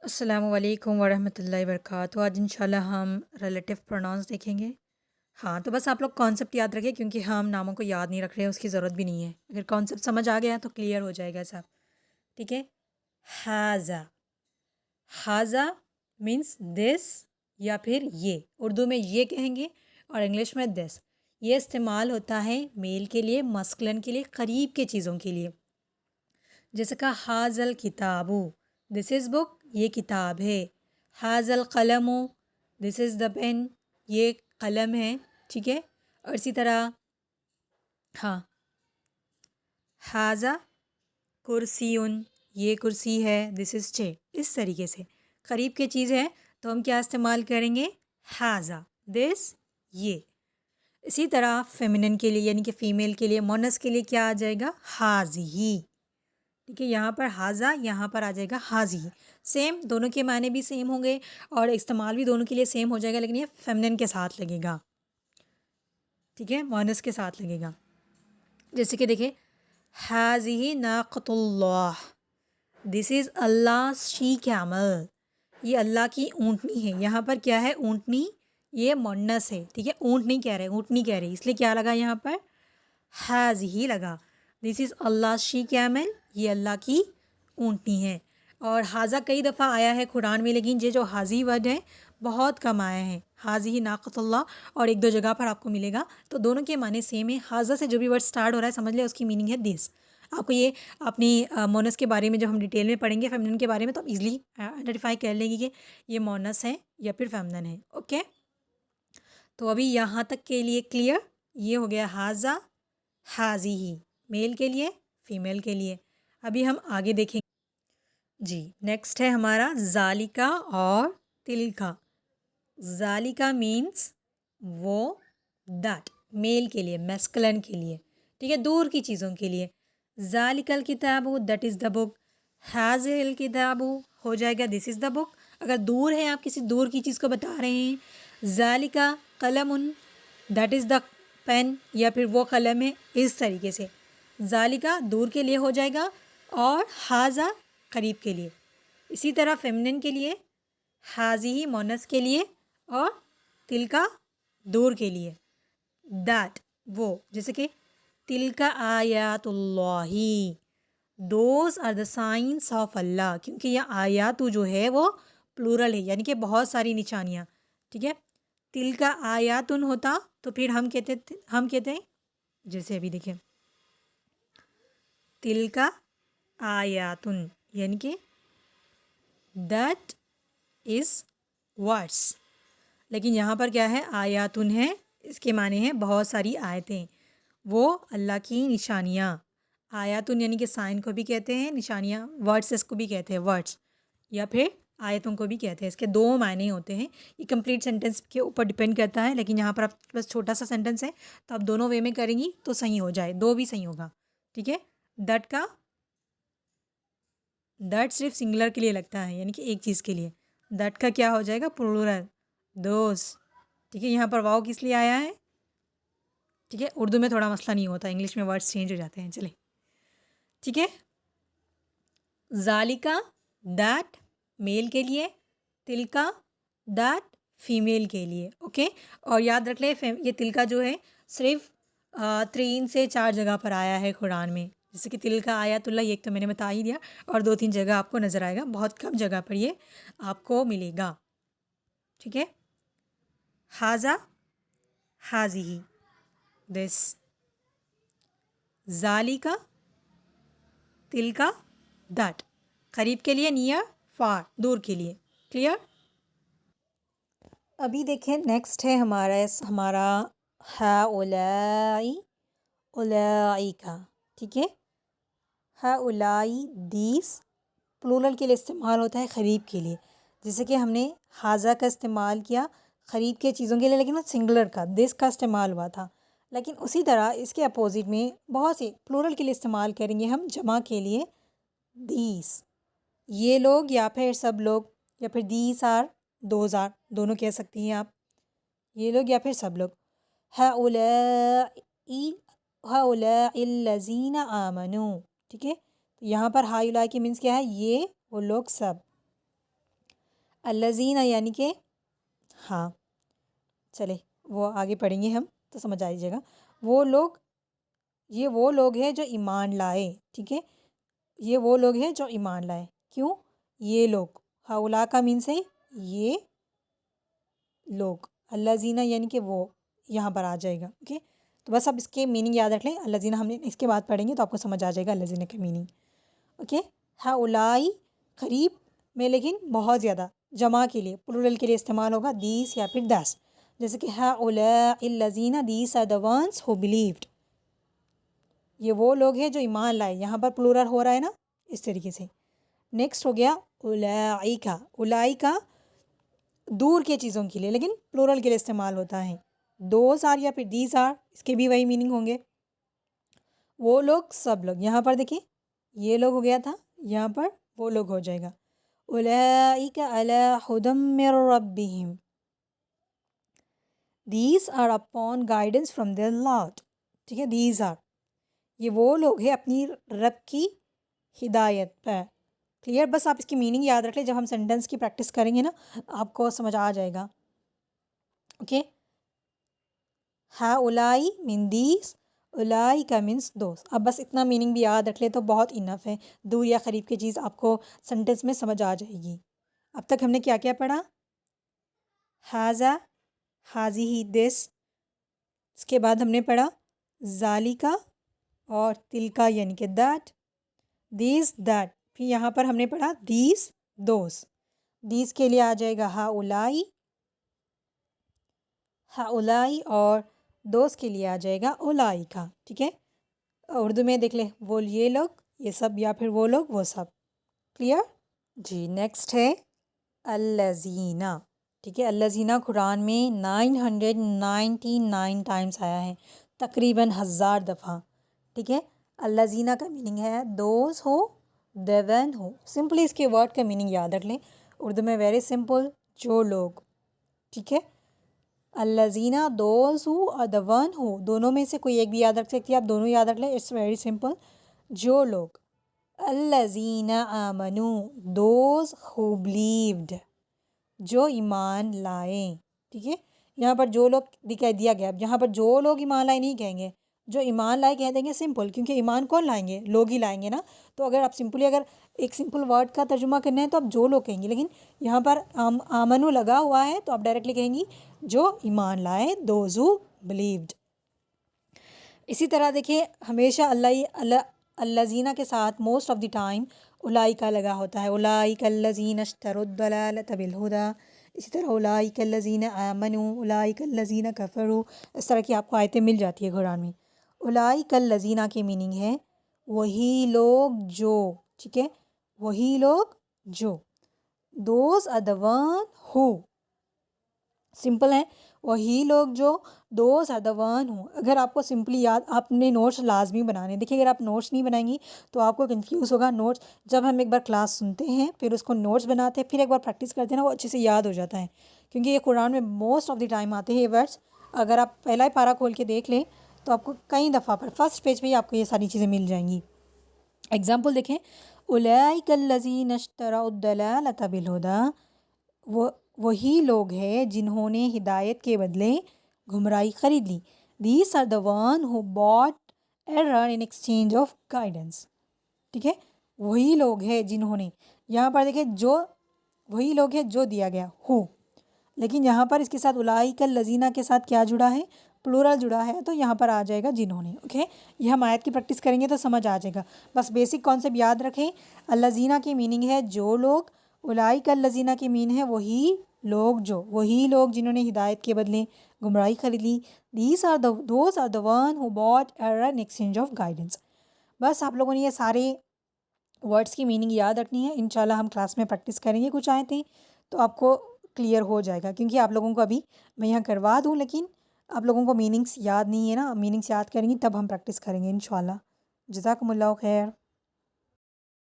السلام علیکم ورحمۃ اللہ وبرکاتہ۔ آج انشاءاللہ ہم ریلیٹیو پروناؤنس دیکھیں گے۔ ہاں تو بس آپ لوگ کانسیپٹ یاد رکھیں، کیونکہ ہم ناموں کو یاد نہیں رکھ رہے ہیں، اس کی ضرورت بھی نہیں ہے۔ اگر کانسیپٹ سمجھ آ گیا تو کلیئر ہو جائے گا سب، ٹھیک ہے۔ حاذا، حاذا مینس دس یا پھر یہ، اردو میں یہ کہیں گے اور انگلش میں دس۔ یہ استعمال ہوتا ہے میل کے لیے، مسکلن کے لیے، قریب کے چیزوں کے لیے۔ جیسے کہ حاذل کتابو، دس از بک، یہ کتاب ہے۔ حاذل قلم، دس از دا پین، یہ قلم ہے، ٹھیک ہے۔ اور اسی طرح ہاں، حاذا کرسیٌ، یہ کرسی ہے، دس از چیئر۔ اس طریقے سے قریب کے چیز ہے تو ہم کیا استعمال کریں گے؟ حاذا، دس، یہ۔ اسی طرح فیمنن کے لیے یعنی کہ فیمیل کے لیے، مونس کے لیے کیا آ جائے گا؟ حاذی، ٹھیک ہے۔ یہاں پر حاذا، یہاں پر آ جائے گا حاذی۔ سیم، دونوں کے معنی بھی سیم ہوں گے اور استعمال بھی دونوں کے لیے سیم ہو جائے گا، لیکن یہ فیمنن کے ساتھ لگے گا، ٹھیک ہے، مونس کے ساتھ لگے گا۔ جیسے کہ دیکھیں، حاذہ ناقۃ اللہ، دس از اللہ شی کیمل، یہ اللہ کی اونٹنی ہے۔ یہاں پر کیا ہے؟ اونٹنی، یہ مونس ہے، ٹھیک ہے۔ اونٹ نہیں کہہ رہے، اونٹنی کہہ رہے، اس لیے کیا لگا یہاں پر؟ حاذہ لگا۔ دس از اللہ شی کیمل، یہ اللہ کی اونٹنی ہے۔ اور حاذا کئی دفعہ آیا ہے قرآن میں، لیکن یہ جو حاذی ورڈ ہے بہت کم آیا ہے۔ حاذہ ناقۃ اللہ اور ایک دو جگہ پر آپ کو ملے گا، تو دونوں کے معنی سیم ہے۔ حاذا سے جو بھی ورڈ سٹارٹ ہو رہا ہے سمجھ لیں اس کی میننگ ہے دس۔ آپ کو یہ اپنی مونس کے بارے میں جب ہم ڈیٹیل میں پڑھیں گے فیمنن کے بارے میں، تو آپ ایزلی آئیڈینٹیفائی کر لیں گے کہ یہ مونس ہے یا پھر فیمنن ہے، اوکے۔ تو ابھی یہاں تک کے لیے کلیئر، یہ ہو گیا حاذا، حاذہ، میل کے لیے، فیمیل کے لیے۔ ابھی ہم آگے دیکھیں گے، جی نیکسٹ ہے ہمارا ذالکا اور تلکا۔ ذالکا مینس وہ، دیٹ میل کے لیے، میسکلن کے لیے، ٹھیک ہے، دور کی چیزوں کے لیے۔ ذالک الکتاب، دیٹ از دا بک۔ ہاذہ الکتاب ہو جائے گا دس از دا بک، اگر دور ہے، آپ کسی دور کی چیز کو بتا رہے ہیں۔ ذالکا قلم، دیٹ از دا پین، یا پھر وہ قلم ہے، اس طریقے سے۔ ذالکا دور کے لیے ہو جائے گا اور حاذا قریب کے لیے۔ اسی طرح فیمنن کے لیے حاذہ مونس کے لیے اور تلکا دور کے لیے۔ دیٹ وہ، جیسے کہ تلکا آیات اللہ، those are the signs of Allah, کیونکہ یہ آیات جو ہے وہ پلورل ہے، یعنی کہ بہت ساری نشانیاں، ٹھیک ہے۔ تلکا آیاتن ہوتا تو پھر ہم کہتے ہیں جیسے ابھی دیکھیں، تلکا آیاتن یعنی کہ دیٹ از ورڈس، لیکن یہاں پر کیا ہے؟ آیاتن ہے، اس کے معنی ہیں بہت ساری آیتیں، وہ اللہ کی نشانیاں۔ آیاتن یعنی کہ سائن کو بھی کہتے ہیں، نشانیاں، ورڈس اس کو بھی کہتے ہیں، ورڈس، یا پھر آیتوں کو بھی کہتے ہیں۔ اس کے دو معنی ہوتے ہیں، یہ کمپلیٹ سینٹینس کے اوپر ڈپینڈ کرتا ہے، لیکن یہاں پر آپ بس چھوٹا سا سینٹینس ہے تو آپ دونوں وے میں کریں گی تو صحیح ہو جائے، دو بھی صحیح ہوگا، ٹھیک ہے۔ دیٹ کا، دیٹ صرف سنگولر کے لیے لگتا ہے، یعنی کہ ایک چیز کے لیے۔ دیٹ کا کیا ہو جائے گا؟ پلورل، دوز، ٹھیک ہے۔ یہاں پر واؤ کس لیے آیا ہے؟ ٹھیک ہے، اردو میں تھوڑا مسئلہ نہیں ہوتا، انگلش میں ورڈس چینج ہو جاتے ہیں، چلیں ٹھیک ہے۔ ذالکا دیٹ میل کے لیے، تلکا دیٹ فیمیل کے لیے، اوکے۔ اور یاد رکھ لیں یہ تلکا جو ہے صرف 3 سے 4 جگہ پر آیا ہے قرآن میں، جیسے کہ تلکا آیات اللہ، ایک تو میں نے بتا ہی دیا، اور 2-3 جگہ آپ کو نظر آئے گا، بہت کم جگہ پر یہ آپ کو ملے گا، ٹھیک ہے۔ حاذا، حاذہ، دس۔ ذالکا، تلکا، دیٹ، قریب کے لیے، نیئر، فار، دور کے لیے، کلیئر۔ ابھی دیکھیں نیکسٹ ہے ہمارا ہؤلاء، اولئک، ٹھیک ہے۔ ہؤلاء، دیس، پلورل کے لیے استعمال ہوتا ہے، قریب کے لیے، جیسے کہ ہم نے حاذا کا استعمال کیا قریب کے چیزوں کے لیے، لیکن وہ سنگولر کا، دس کا استعمال ہوا تھا۔ لیکن اسی طرح اس کے اپوزٹ میں بہت سے پلورل کے لیے استعمال کریں گے ہم، جمع کے لیے دیس، یہ لوگ یا پھر سب لوگ، یا پھر دیس آر، دوز آر، دونوں کہہ سکتی ہیں آپ، یہ لوگ یا پھر سب لوگ۔ ہؤلاء الذین آمنوا، ٹھیک ہے۔ تو یہاں پر ہؤلاء کی مینس کیا ہے؟ یہ وہ لوگ سب، الذین یعنی کہ ہاں چلے وہ آگے پڑھیں گے ہم تو سمجھ آ جائے گا. وہ لوگ، یہ وہ لوگ ہیں جو ایمان لائے. ٹھیک ہے، یہ وہ لوگ ہیں جو ایمان لائے. کیوں؟ یہ لوگ، ہاؤلا کا مینس ہے یہ لوگ، الذین یعنی کہ وہ یہاں پر آ جائے گا. اوکے، تو بس اب اس کے میننگ یاد رکھ لیں. الذین ہم نے اس کے بعد پڑھیں گے تو آپ کو سمجھ آ جائے گا الذین کا میننگ. اوکے، ہاؤلائی قریب میں لیکن بہت زیادہ جمع کے لیے پلورل کے لیے استعمال ہوگا دیس یا پھر دس. جیسے کہ ہاؤلائی الذین these are the ones who believed. یہ وہ لوگ ہیں جو ایمان لائے. یہاں پر پلورل ہو رہا ہے نا، اس طریقے سے. نیکسٹ ہو گیا اولائکا. اولائکا دور کے چیزوں کے لیے لیکن پلورل کے لیے استعمال ہوتا ہے. دوز آر یا پھر دیز آر، اس کے بھی وہی میننگ ہوں گے. وہ لوگ، سب لوگ. یہاں پر دیکھیں یہ لوگ ہو گیا تھا، یہاں پر وہ لوگ ہو جائے گا. اولئک علی ھدی من ربہم، these are upon guidance from their Lord. ٹھیک ہے، دیز آر، یہ وہ لوگ ہیں اپنی رب کی ہدایت پر. کلیئر؟ بس آپ اس کی میننگ یاد رکھ لیں. جب ہم سینٹنس کی پریکٹس کریں گے نا آپ کو سمجھ آ جائے گا. اوکے، ہاؤلائی من دیس، اولائکا مینس دوز. اب بس اتنا میننگ بھی یاد رکھ لیں تو بہت انف ہے. دور یا قریب کی چیز آپ کو سینٹنس میں سمجھ آ جائے گی. اب تک ہم نے کیا کیا پڑھا؟ ہاذا، ہاذی دس. اس کے بعد ہم نے پڑھا ذالکا اور تلکا یعنی کہ دیٹ، دیز دیٹ. پھر یہاں پر ہم نے پڑھا دیز دوز. دیز کے لیے آ جائے گا ہاؤلائی، ہاؤلائی، اور دوز کے لیے آ جائے گا اولائکا. ٹھیک ہے، اردو میں دیکھ لیں وہ یہ لوگ یہ سب یا پھر وہ لوگ وہ سب. کلیئر؟ جی نیکسٹ ہے الذین. ٹھیک ہے، الذین قرآن میں 999 ٹائمس آیا ہے، تقریباً 1000 دفعہ. ٹھیک ہے، الذین کا میننگ ہے those who, the one who. Simply اس کے ورڈ کا میننگ یاد رکھ لیں. اردو میں ویری سمپل، جو لوگ. ٹھیک ہے، الذین دوز ہو اور the one ہو، دونوں میں سے کوئی ایک بھی یاد رکھ سکتی ہے آپ. دونوں یاد رکھ لیں، اٹس ویری سمپل. جو لوگ، الذین آمنوا، دوز ہو بلیوڈ، جو ایمان لائے. ٹھیک ہے، یہاں پر جو لوگ دکھائی دیا گیا. اب یہاں پر جو لوگ ایمان لائے نہیں کہیں گے، جو ایمان لائے کہہ دیں گے. سمپل، کیونکہ ایمان کون لائیں گے؟ لوگ ہی لائیں گے نا. تو اگر آپ سمپلی اگر ایک سمپل ورڈ کا ترجمہ کرنا ہے تو آپ جو لوگ کہیں گے. لیکن یہاں پر آمنو لگا ہوا ہے تو آپ ڈائریکٹلی کہیں گی جو ایمان لائے، دوز ہو بلیوڈ. اسی طرح دیکھیں ہمیشہ الذین کے ساتھ موسٹ آف دی ٹائم اولئک لگا ہوتا ہے. اولئک الذین اشتروا الضلالۃ بالہدیٰ. اسی طرح اولئک الذین آمنوا، اولئک الذین کفروا. اس طرح کی آپ کو آیتیں مل جاتی ہے قرآن میں. اولئک الذین کی میننگ ہے وہی لوگ جو. ٹھیک ہے، وہی لوگ جو. Those are the one who. Simple ہے، وہی لوگ جو. Those are the one who. اگر آپ کو سمپلی یاد، آپ نے نوٹس لازمی بنانے. دیکھیے اگر آپ نوٹس نہیں بنائیں گی تو آپ کو کنفیوز ہوگا. نوٹس جب ہم ایک بار کلاس سنتے ہیں پھر اس کو نوٹس بناتے ہیں پھر ایک بار پریکٹس کرتے ہیں نا، وہ اچھے سے یاد ہو جاتا ہے. کیونکہ یہ قرآن میں موسٹ آف دی ٹائم آتے ہیں یہ ورڈس. اگر آپ پہلا ہی پارہ کھول کے دیکھ لیں تو آپ کو کئی دفعہ پر فرسٹ پیج پہ ہی آپ کو یہ ساری چیزیں مل جائیں گی. ایگزامپل دیکھیں، اولئک الذین اشتروا الضلالۃ بالہدیٰ. وہی لوگ ہیں جنہوں نے ہدایت کے بدلے گمراہی خرید لی. These are the one who bought error in exchange of guidance. ٹھیک ہے، وہی لوگ ہیں جنہوں نے. یہاں پر دیکھیں جو، وہی لوگ ہیں جو دیا گیا ہو، لیکن یہاں پر اس کے ساتھ اولئک الذین کے ساتھ کیا جڑا ہے؟ پلورل جڑا ہے، تو یہاں پر آ جائے گا جنہوں نے. اوکے، یہ ہم آیت کی پریکٹس کریں گے تو سمجھ آ جائے گا. بس بیسک کانسیپٹ یاد رکھیں. الذین کی میننگ ہے جو لوگ، اولئک الذین کی میننگ ہے وہی لوگ جو، وہی لوگ جنہوں نے ہدایت کے بدلے گمراہی خرید لی. Those are the one who bought error in exchange of guidance. بس آپ لوگوں نے یہ سارے ورڈس کی میننگ یاد رکھنی ہے. انشاءاللہ ہم کلاس میں پریکٹس کریں گے کچھ آیتیں تو آپ کو کلیئر ہو جائے گا. کیونکہ آپ لوگوں کو ابھی میں یہاں کروا دوں لیکن آپ لوگوں کو میننگس یاد نہیں ہے نا. میننگس یاد کریں گی تب ہم پریکٹس کریں گے انشاءاللہ. جزاکم اللہ خیر.